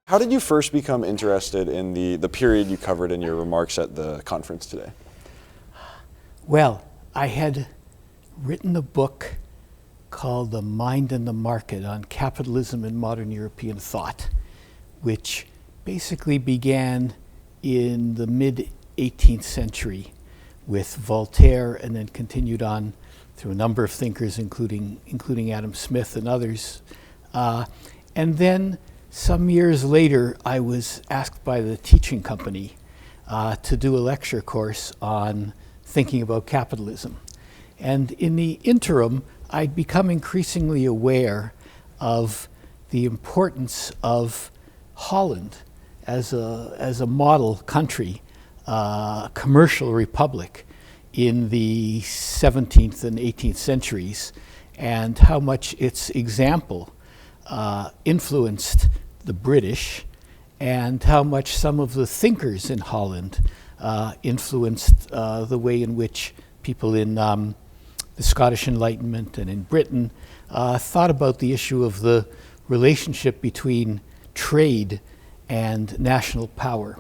How did you first become interested in the period you covered in your remarks at the conference today? Well, I had written a book called The Mind and the Market on Capitalism in Modern European Thought, which basically began in the mid-18th century with Voltaire and then continued on through a number of thinkers, including Adam Smith and others. And then some years later, I was asked by the teaching company to do a lecture course on thinking about capitalism. And in the interim, I'd become increasingly aware of the importance of Holland as a model country, commercial republic in the 17th and 18th centuries, and how much its example influenced the British, and how much some of the thinkers in Holland influenced the way in which people in the Scottish Enlightenment and in Britain thought about the issue of the relationship between trade and national power.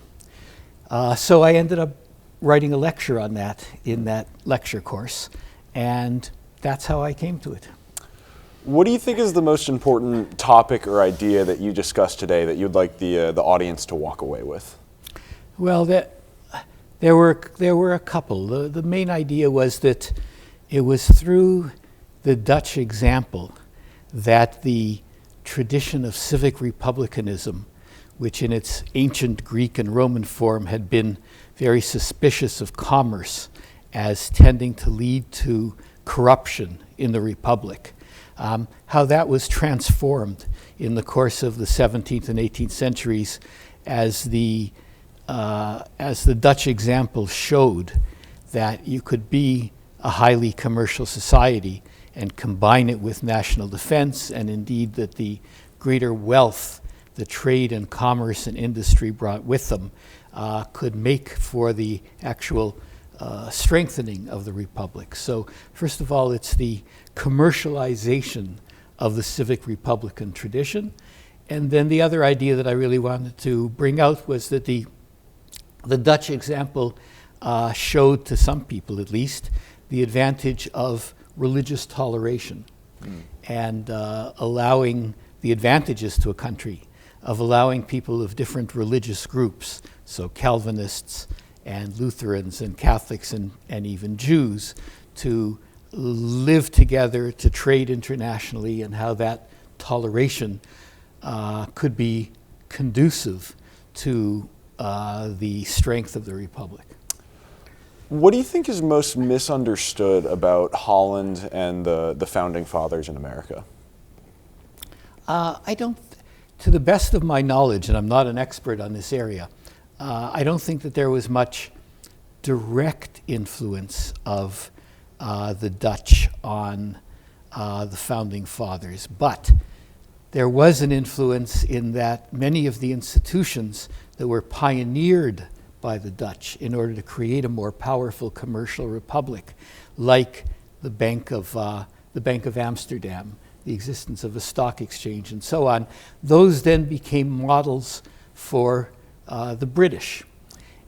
So I ended up writing a lecture on that in that lecture course, and that's how I came to it. What do you think is the most important topic or idea that you discussed today that you'd like the audience to walk away with? Well, there were a couple. The main idea was that it was through the Dutch example that the tradition of civic republicanism, which in its ancient Greek and Roman form had been very suspicious of commerce as tending to lead to corruption in the republic, how that was transformed in the course of the 17th and 18th centuries as the Dutch example showed that you could be a highly commercial society and combine it with national defense, and indeed that the greater wealth the trade and commerce and industry brought with them could make for the actual strengthening of the republic. So first of all, it's the commercialization of the civic republican tradition. And then the other idea that I really wanted to bring out was that the Dutch example showed, to some people at least, the advantage of religious toleration and allowing the advantages to a country of allowing people of different religious groups, so Calvinists and Lutherans and Catholics and even Jews, to live together, to trade internationally, and how that toleration could be conducive to the strength of the Republic. What do you think is most misunderstood about Holland and the founding fathers in America? To the best of my knowledge, and I'm not an expert on this area, I don't think that there was much direct influence of the Dutch on the founding fathers, but there was an influence in that many of the institutions that were pioneered by the Dutch in order to create a more powerful commercial republic, like the Bank of Amsterdam, the existence of a stock exchange, and so on, those then became models for the British.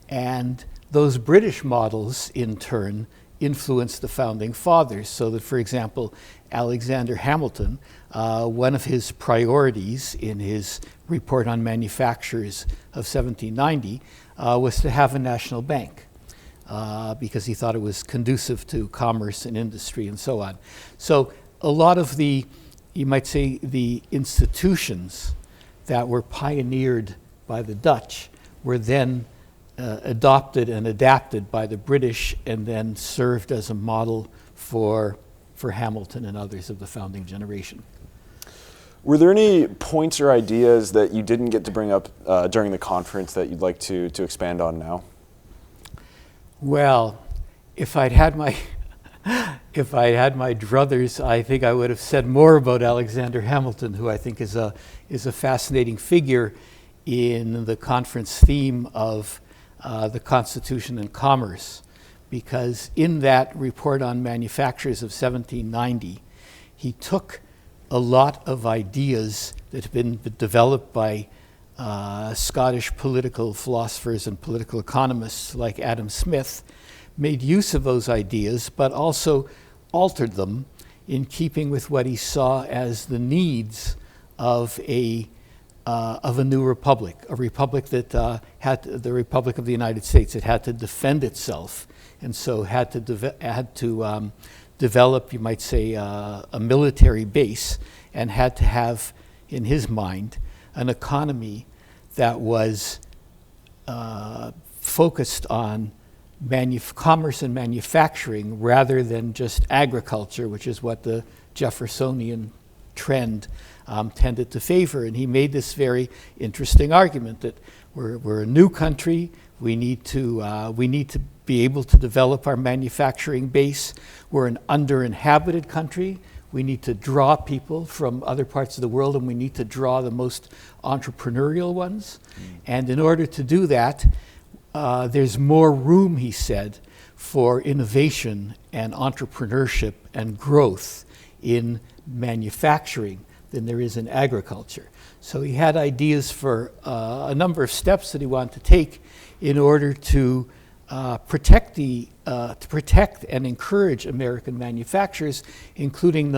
And those British models, in turn, influenced the founding fathers, so that, for example, Alexander Hamilton, one of his priorities in his report on manufactures of 1790 was to have a national bank because he thought it was conducive to commerce and industry and so on. So a lot of the, you might say, the institutions that were pioneered by the Dutch were then adopted and adapted by the British and then served as a model for Hamilton and others of the founding generation. Were there any points or ideas that you didn't get to bring up during the conference that you'd like to expand on now? Well, if I'd had my druthers, I think I would have said more about Alexander Hamilton, who I think is a fascinating figure in the conference theme of the Constitution and Commerce, because in that report on manufactures of 1790, he took a lot of ideas that had been developed by Scottish political philosophers and political economists like Adam Smith made use of those ideas, but also altered them in keeping with what he saw as the needs of a new republic, a republic that the Republic of the United States. It had to defend itself, and so had to develop, you might say, a military base, and had to have, in his mind, an economy that was focused on commerce and manufacturing rather than just agriculture, which is what the Jeffersonian trend tended to favor. And he made this very interesting argument that we're a new country. We need to be able to develop our manufacturing base. We're an underinhabited country. We need to draw people from other parts of the world, and we need to draw the most entrepreneurial ones. And in order to do that, there's more room, he said, for innovation and entrepreneurship and growth in manufacturing than there is in agriculture. So he had ideas for a number of steps that he wanted to take in order to protect and encourage American manufacturers, including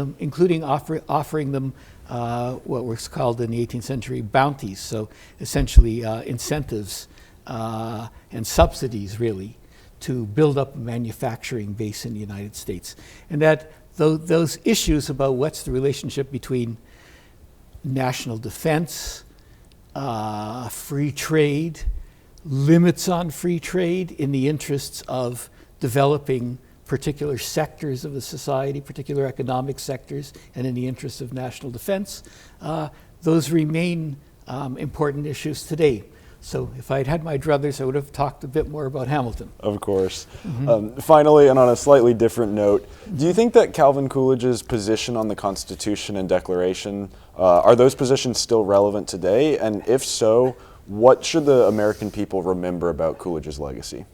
offering them what was called in the 18th century bounties. So essentially incentives and subsidies, really, to build up a manufacturing base in the United States. And that those issues about what's the relationship between national defense, free trade, limits on free trade in the interests of developing particular sectors of the society, particular economic sectors, and in the interests of national defense, those remain important issues today. So if I'd had my druthers, I would have talked a bit more about Hamilton. Of course. Finally, and on a slightly different note, do you think that Calvin Coolidge's position on the Constitution and Declaration, are those positions still relevant today? And if so, what should the American people remember about Coolidge's legacy?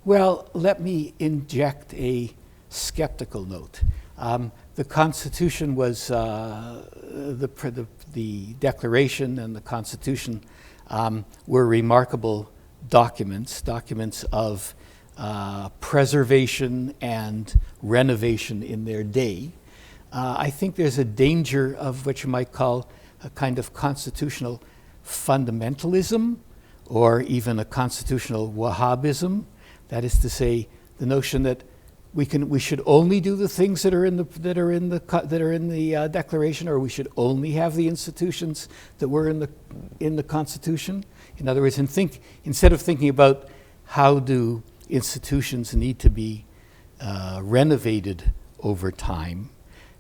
Well, let me inject a skeptical note. The Constitution was, the Declaration and the Constitution were remarkable documents of preservation and renovation in their day. I think there's a danger of what you might call a kind of constitutional fundamentalism, or even a constitutional Wahhabism. That is to say, the notion that we should only do the things that are in the Declaration, or we should only have the institutions that were in the Constitution. In other words, instead of thinking about how do institutions need to be renovated over time,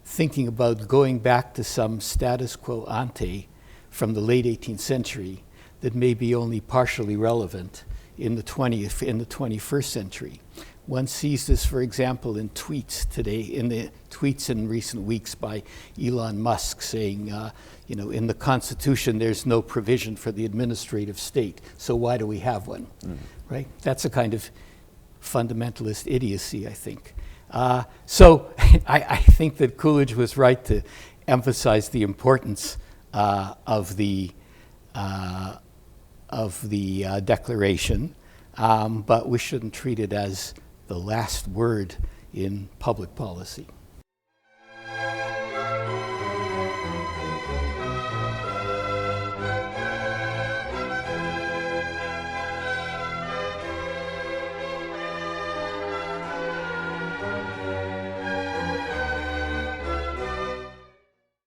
thinking about going back to some status quo ante from the late 18th century that may be only partially relevant in the 21st century. One sees this, for example, in tweets today, in the tweets in recent weeks by Elon Musk saying, in the Constitution there's no provision for the administrative state, so why do we have one? Right? That's a kind of fundamentalist idiocy, I think. So I think that Coolidge was right to emphasize the importance of the Declaration, but we shouldn't treat it as the last word in public policy.